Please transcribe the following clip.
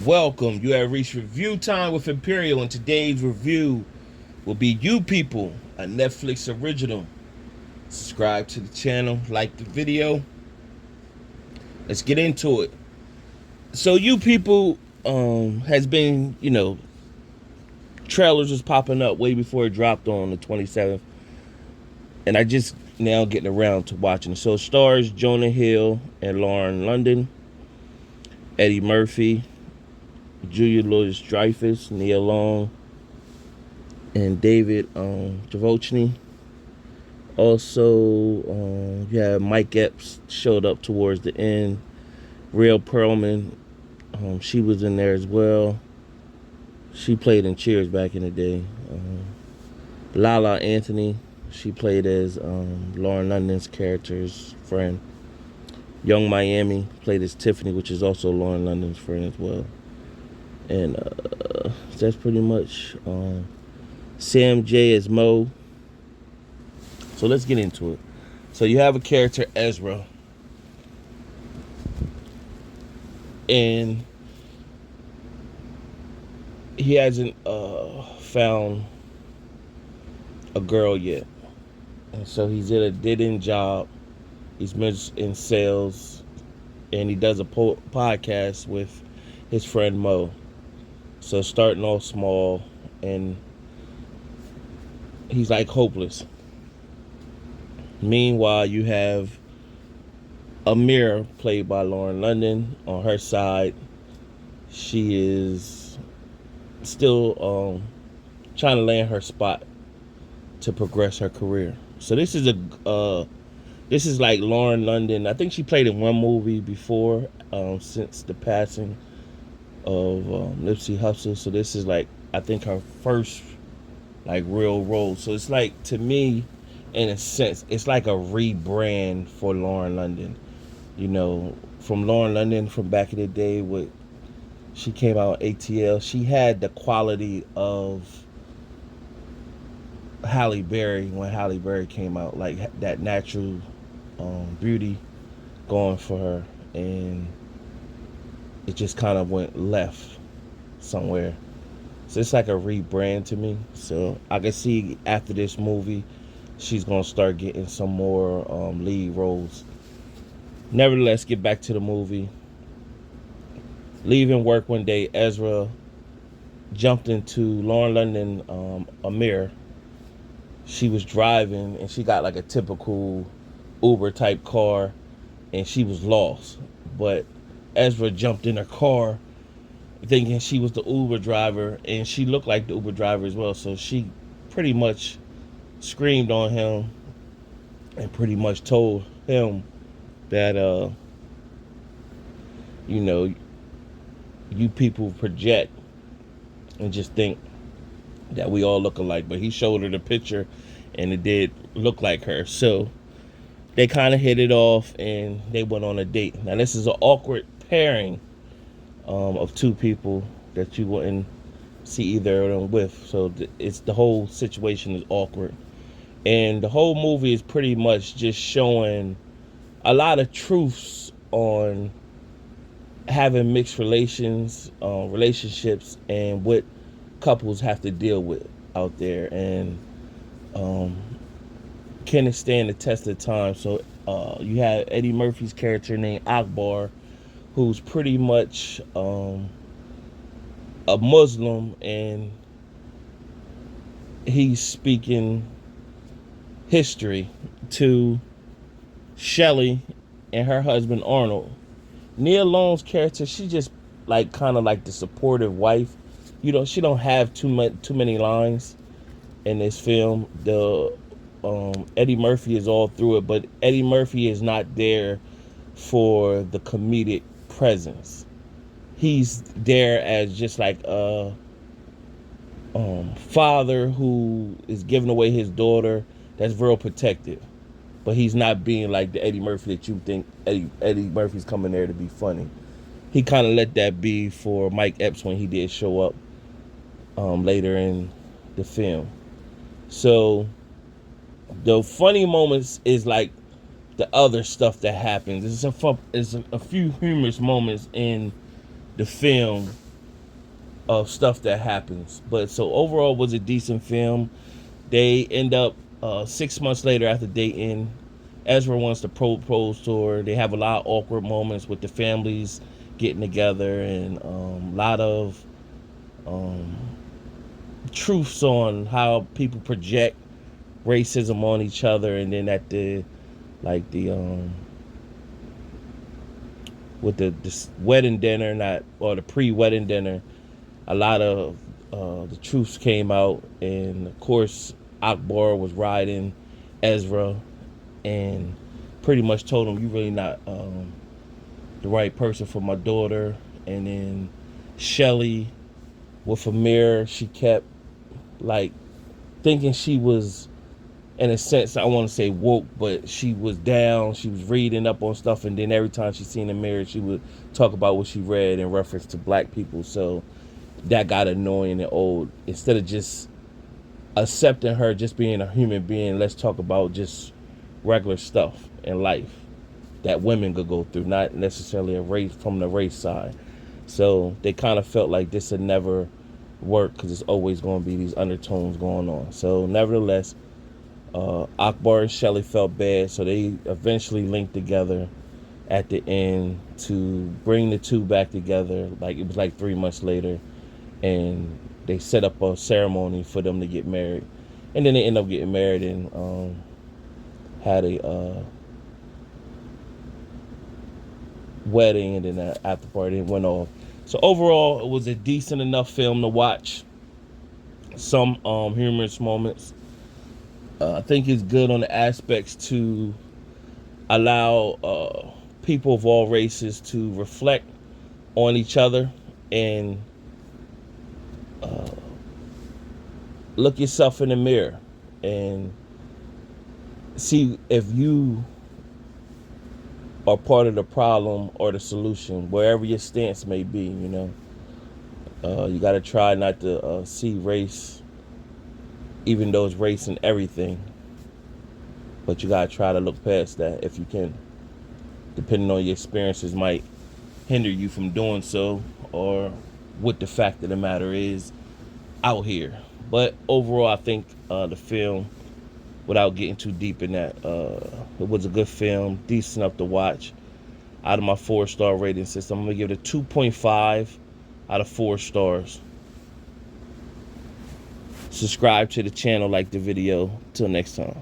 Welcome. You have reached review time with Imperial, and today's review will be You People, a Netflix original. Subscribe to the channel, like the video. Let's get into it. So, You People has been, trailers was popping up way before it dropped on the 27th, and I just now getting around to watching it. So, it stars Jonah Hill and Lauren London, Eddie Murphy, Julia Louis-Dreyfus, Nia Long, and David Javochny. Also, Mike Epps showed up towards the end. Rhea Perlman, she was in there as well. She played in Cheers back in the day. Lala Anthony, she played as Lauren London's character's friend. Young Miami played as Tiffany, which is also Lauren London's friend as well. And that's pretty much Sam J as Mo. So let's get into it. So you have a character, Ezra, and he hasn't found a girl yet. And so he's at a dead-end job. He's in sales, and he does a podcast with his friend Mo. So starting off small, and he's like hopeless. Meanwhile, you have Amira, played by Lauren London. On her side, she is still trying to land her spot to progress her career. So this is like Lauren London. I think she played in one movie before since the passing of Nipsey Hussle. So this is like, I think, her first like real role. So it's like, to me, in a sense, it's like a rebrand for Lauren London. From Lauren London from back in the day, with she came out ATL. She had the quality of Halle Berry when Halle Berry came out, like that natural beauty going for her, and it just kind of went left somewhere. So it's like a rebrand to me. So I can see after this movie, she's gonna start getting some more lead roles. Nevertheless, get back to the movie. Leaving work one day, Ezra jumped into Lauren London, Amir. She was driving, and she got like a typical Uber type car, and she was lost. But Ezra jumped in her car thinking she was the Uber driver, and she looked like the Uber driver as well. So she pretty much screamed on him and pretty much told him that you people project and just think that we all look alike. But he showed her the picture, and it did look like her. So they kind of hit it off, and they went on a date. Now this is an awkward pairing of two people that you wouldn't see either of them with. So it's the whole situation is awkward, and the whole movie is pretty much just showing a lot of truths on having mixed relationships, and what couples have to deal with out there, and can it stand the test of time. So you have Eddie Murphy's character named Akbar, who's pretty much a Muslim, and he's speaking history to Shelley and her husband Arnold. Nia Long's character, she just like kind of like the supportive wife. She don't have too many lines in this film. The Eddie Murphy is all through it, but Eddie Murphy is not there for the comedic presence. He's there as just like a father who is giving away his daughter, that's real protective. But he's not being like the Eddie Murphy that you think Eddie Murphy's coming there to be funny. He kind of let that be for Mike Epps when he did show up later in the film. So the funny moments is like the other stuff that happens. There's a few humorous moments in the film of stuff that happens. But so overall, it was a decent film. They end up 6 months later after dating. Ezra wants to propose to her. They have a lot of awkward moments with the families getting together, and a lot of truths on how people project racism on each other. And then at the with the wedding dinner, the pre-wedding dinner, a lot of the truths came out, and of course Akbar was riding Ezra and pretty much told him, "You really not the right person for my daughter." And then Shelly with Amir, she kept like thinking she was, in a sense, I want to say woke, but she was down. She was reading up on stuff, and then every time she seen Amir, she would talk about what she read in reference to black people. So that got annoying and old. Instead of just accepting her just being a human being, let's talk about just regular stuff in life that women could go through, not necessarily a race from the race side. So they kind of felt like this would never work because it's always going to be these undertones going on. So nevertheless, Akbar and Shelly felt bad, so they eventually linked together at the end to bring the two back together. Like it was like 3 months later, and they set up a ceremony for them to get married, and then they end up getting married and had a wedding, and then an after party went off. So overall, it was a decent enough film to watch. Some humorous moments. I think it's good on the aspects to allow people of all races to reflect on each other and look yourself in the mirror and see if you are part of the problem or the solution, wherever your stance may be. You got to try not to see race, even though it's race in everything, but you got to try to look past that if you can. Depending on your experiences might hinder you from doing so, or what the fact of the matter is out here. But overall, I think the film, without getting too deep in that, it was a good film, decent enough to watch. Out of my 4-star rating system, I'm gonna give it a 2.5 out of 4 stars. Subscribe to the channel, like the video. Till next time.